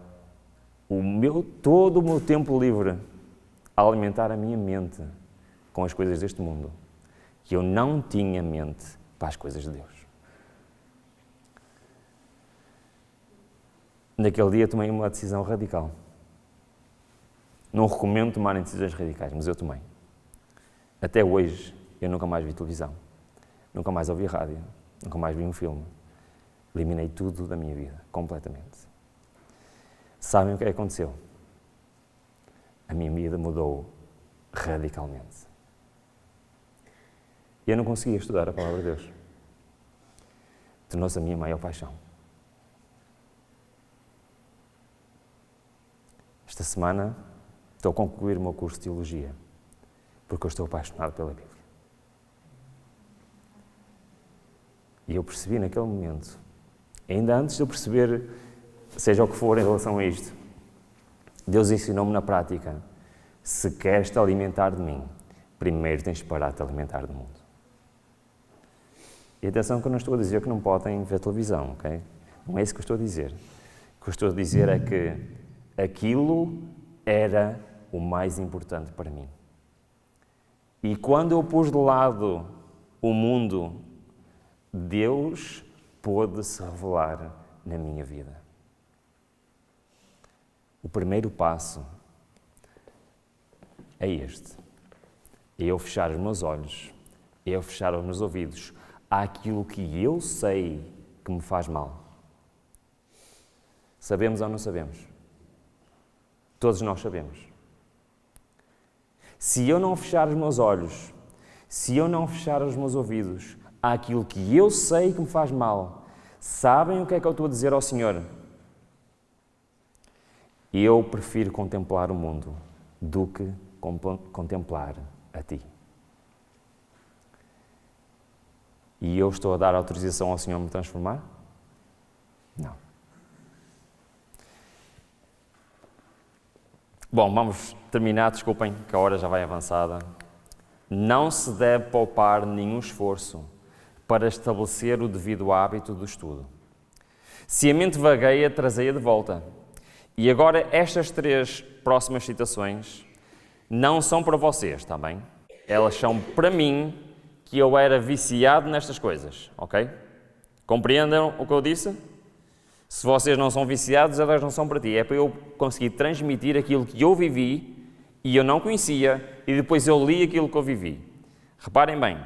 todo o meu tempo livre a alimentar a minha mente com as coisas deste mundo. Que eu não tinha mente para as coisas de Deus. Naquele dia tomei uma decisão radical. Não recomendo tomarem decisões radicais, mas eu tomei. Até hoje, eu nunca mais vi televisão. Nunca mais ouvi rádio. Nunca mais vi um filme. Eliminei tudo da minha vida, completamente. Sabem o que aconteceu? A minha vida mudou radicalmente. Eu não conseguia estudar a palavra de Deus. Tornou-se a minha maior paixão. Esta semana estou a concluir o meu curso de Teologia, porque eu estou apaixonado pela Bíblia. E eu percebi naquele momento, ainda antes de eu perceber, seja o que for em relação a isto, Deus ensinou-me na prática, se queres te alimentar de mim, primeiro tens de parar de te alimentar do mundo. E atenção que eu não estou a dizer que não podem ver televisão, ok? Não é isso que eu estou a dizer. O que eu estou a dizer é que aquilo era o mais importante para mim. E quando eu pus de lado o mundo, Deus pôde se revelar na minha vida. O primeiro passo é este. É eu fechar os meus olhos, é eu fechar os meus ouvidos àquilo que eu sei que me faz mal. Sabemos ou não sabemos? Todos nós sabemos. Se eu não fechar os meus olhos, se eu não fechar os meus ouvidos àquilo que eu sei que me faz mal, sabem o que é que eu estou a dizer ao Senhor? Eu prefiro contemplar o mundo do que contemplar a Ti. E eu estou a dar autorização ao Senhor me transformar? Não. Bom, vamos terminar, desculpem que a hora já vai avançada. Não se deve poupar nenhum esforço para estabelecer o devido hábito do estudo. Se a mente vagueia, trazei-a de volta. E agora estas 3 próximas citações não são para vocês, está bem? Elas são para mim, que eu era viciado nestas coisas, ok? Compreendam o que eu disse? Se vocês não são viciados, elas não são para ti. É para eu conseguir transmitir aquilo que eu vivi e eu não conhecia e depois eu li aquilo que eu vivi. Reparem bem,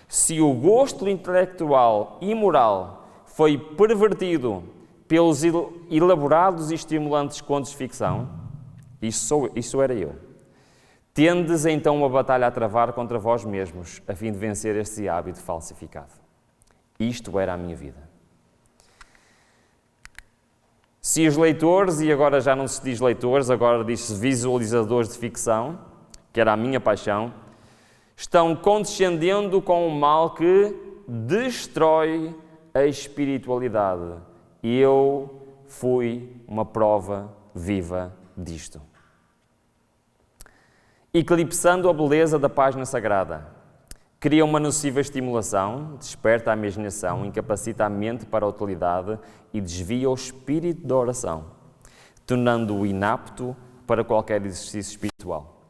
se o gosto intelectual e moral foi pervertido pelos elaborados e estimulantes contos de ficção, isso era eu. Tendes então uma batalha a travar contra vós mesmos, a fim de vencer este hábito falsificado. Isto era a minha vida. Se os leitores, e agora já não se diz leitores, agora diz-se visualizadores de ficção, que era a minha paixão, estão condescendendo com o mal que destrói a espiritualidade. E eu fui uma prova viva disto. Eclipsando a beleza da página sagrada, cria uma nociva estimulação, desperta a imaginação, incapacita a mente para a utilidade e desvia o espírito da oração, tornando-o inapto para qualquer exercício espiritual.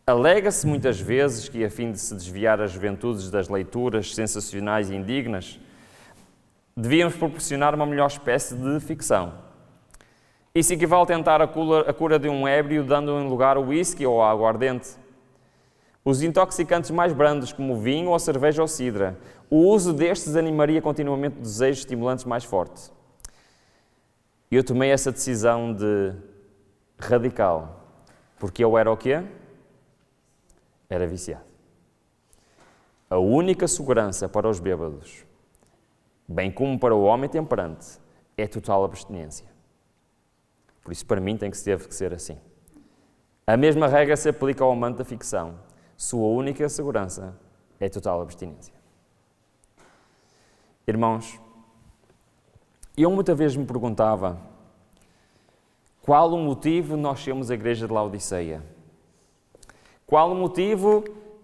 Alega-se muitas vezes que, a fim de se desviar as juventudes das leituras sensacionais e indignas, devíamos proporcionar uma melhor espécie de ficção. Isso equivale a tentar a cura de um ébrio dando em lugar o whisky ou a aguardente. Os intoxicantes mais brandos, como o vinho, ou a cerveja ou cidra, o uso destes animaria continuamente o desejo de estimulantes mais fortes. Eu tomei essa decisão de radical, porque eu era o quê? Era viciado. A única segurança para os bêbados, bem como para o homem temperante, é total abstinência. Por isso, para mim, deve ser assim. A mesma regra se aplica ao amante da ficção. Sua única segurança é total abstinência. Irmãos, eu muitas vezes me perguntava qual o motivo de nós sermos a igreja de Laodiceia? Qual o motivo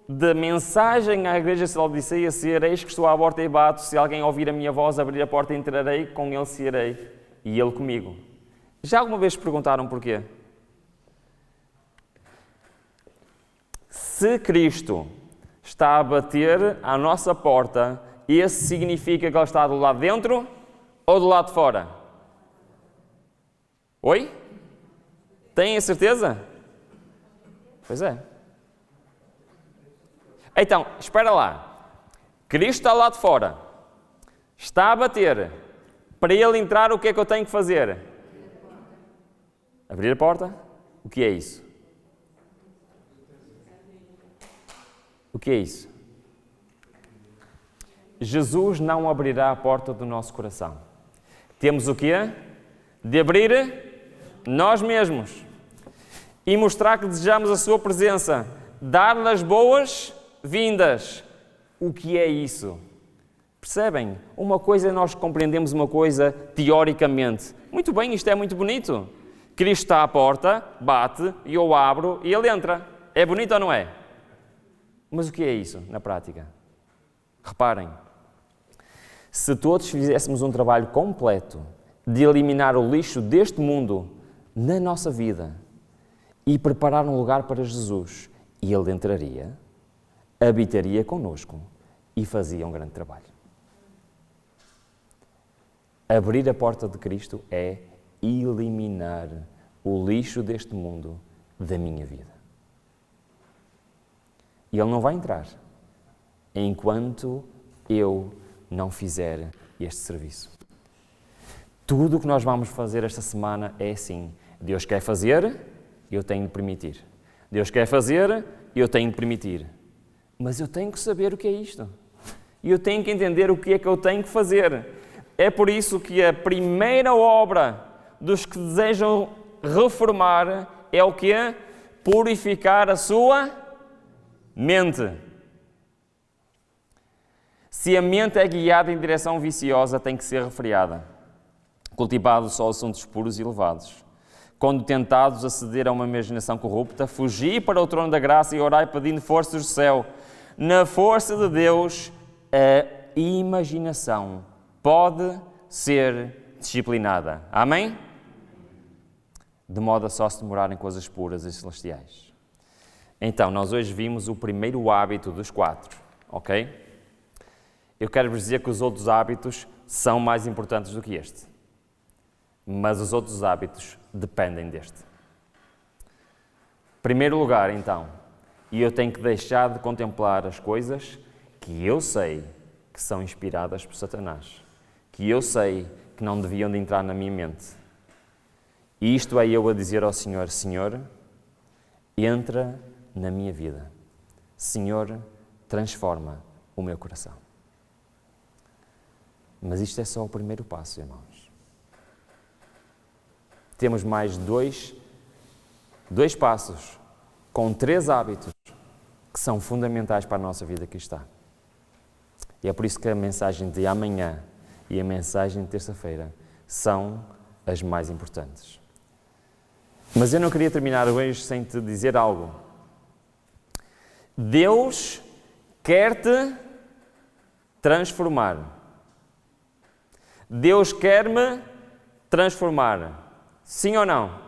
da mensagem à igreja de Laodiceia ser: eis que estou à porta e bato, se alguém ouvir a minha voz, abrir a porta, entrarei, com ele cearei e ele comigo? Já alguma vez se perguntaram porquê? Se Cristo está a bater à nossa porta, isso significa que Ele está do lado de dentro ou do lado de fora? Oi? Têm a certeza? Pois é. Então, espera lá. Cristo está lá de fora. Está a bater. Para Ele entrar, o que é que eu tenho que fazer? Abrir a porta? O que é isso? O que é isso? Jesus não abrirá a porta do nosso coração. Temos o quê? De abrir nós mesmos e mostrar que desejamos a sua presença, dar-lhe as boas-vindas. O que é isso? Percebem? Uma coisa é nós compreendemos uma coisa teoricamente. Muito bem, isto é muito bonito. Cristo está à porta, bate, e eu abro e Ele entra. É bonito ou não é? Mas o que é isso na prática? Reparem, se todos fizéssemos um trabalho completo de eliminar o lixo deste mundo na nossa vida e preparar um lugar para Jesus, e Ele entraria, habitaria connosco e fazia um grande trabalho. Abrir a porta de Cristo é eliminar o lixo deste mundo da minha vida. E Ele não vai entrar enquanto eu não fizer este serviço. Tudo o que nós vamos fazer esta semana é assim. Deus quer fazer, eu tenho de permitir. Deus quer fazer, eu tenho de permitir. Mas eu tenho que saber o que é isto. E eu tenho que entender o que é que eu tenho que fazer. É por isso que a primeira obra dos que desejam reformar é o quê? Purificar a sua mente. Se a mente é guiada em direção viciosa, tem que ser refreada. Cultivado só assuntos puros e elevados. Quando tentados a ceder a uma imaginação corrupta, fugi para o trono da graça e orai pedindo forças do céu. Na força de Deus, a imaginação pode ser disciplinada. Amém? De modo a só se demorar em coisas puras e celestiais. Então, nós hoje vimos o primeiro hábito dos 4, ok? Eu quero vos dizer que os outros hábitos são mais importantes do que este. Mas os outros hábitos dependem deste. Em primeiro lugar, então, e eu tenho que deixar de contemplar as coisas que eu sei que são inspiradas por Satanás, que eu sei que não deviam de entrar na minha mente. E isto é eu a dizer ao Senhor: Senhor, entra na minha vida. Senhor, transforma o meu coração. Mas isto é só o primeiro passo, irmãos. Temos mais dois passos, com 3 hábitos, que são fundamentais para a nossa vida cristã. E é por isso que a mensagem de amanhã e a mensagem de terça-feira são as mais importantes. Mas eu não queria terminar hoje sem te dizer algo. Deus quer te transformar. Deus quer-me transformar. Sim ou não?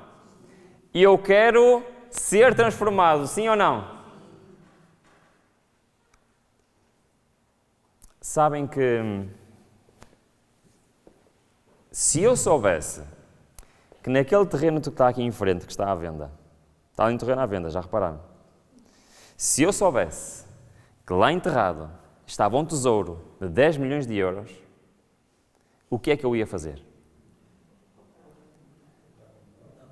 E eu quero ser transformado. Sim ou não? Sabem que se eu soubesse que naquele terreno que está aqui em frente, que está à venda, está ali um terreno à venda, já repararam? Se eu soubesse que lá enterrado estava um tesouro de 10 milhões de euros, o que é que eu ia fazer?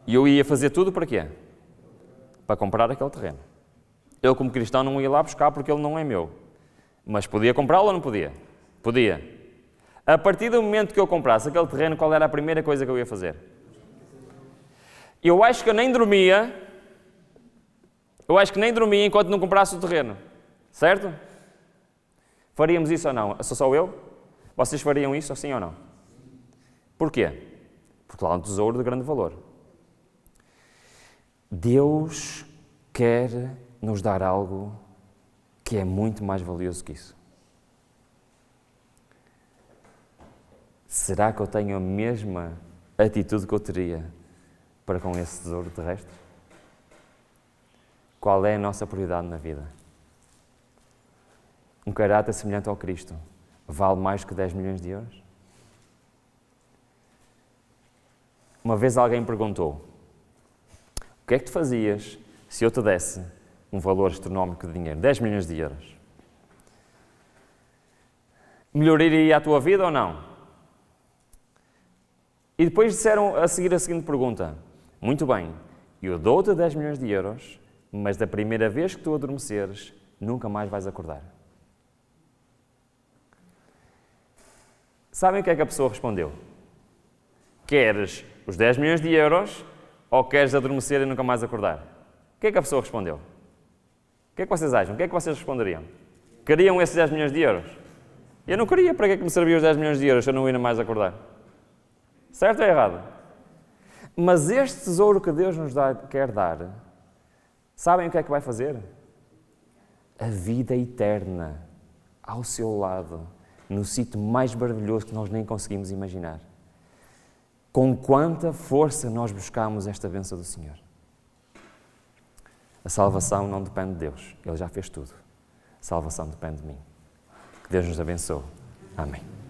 E eu ia fazer tudo para quê? Para comprar aquele terreno. Eu, como cristão, não ia lá buscar porque ele não é meu. Mas podia comprá-lo ou não podia? Podia. A partir do momento que eu comprasse aquele terreno, qual era a primeira coisa que eu ia fazer? Eu acho que eu nem dormia enquanto não comprasse o terreno. Certo? Faríamos isso ou não? Sou só eu? Vocês fariam isso, sim ou não? Porquê? Porque lá há um tesouro de grande valor. Deus quer nos dar algo que é muito mais valioso que isso. Será que eu tenho a mesma atitude que eu teria para com esse tesouro terrestre? Qual é a nossa prioridade na vida? Um caráter semelhante ao Cristo vale mais que 10 milhões de euros? Uma vez alguém perguntou: o que é que tu fazias se eu te desse um valor astronómico de dinheiro, 10 milhões de euros? Melhoraria a tua vida ou não? E depois disseram a seguir a seguinte pergunta: muito bem, eu dou-te 10 milhões de euros, mas da primeira vez que tu adormeceres, nunca mais vais acordar. Sabem o que é que a pessoa respondeu? Queres os 10 milhões de euros ou queres adormecer e nunca mais acordar? O que é que a pessoa respondeu? O que é que vocês acham? O que é que vocês responderiam? Queriam esses 10 milhões de euros? Eu não queria. Para que é que me serviam os 10 milhões de euros se eu não ia mais acordar? Certo ou errado? Mas este tesouro que Deus nos quer dar, sabem o que é que vai fazer? A vida eterna ao seu lado, no sítio mais maravilhoso que nós nem conseguimos imaginar. Com quanta força nós buscamos esta bênção do Senhor. A salvação não depende de Deus, Ele já fez tudo. A salvação depende de mim. Que Deus nos abençoe. Amém.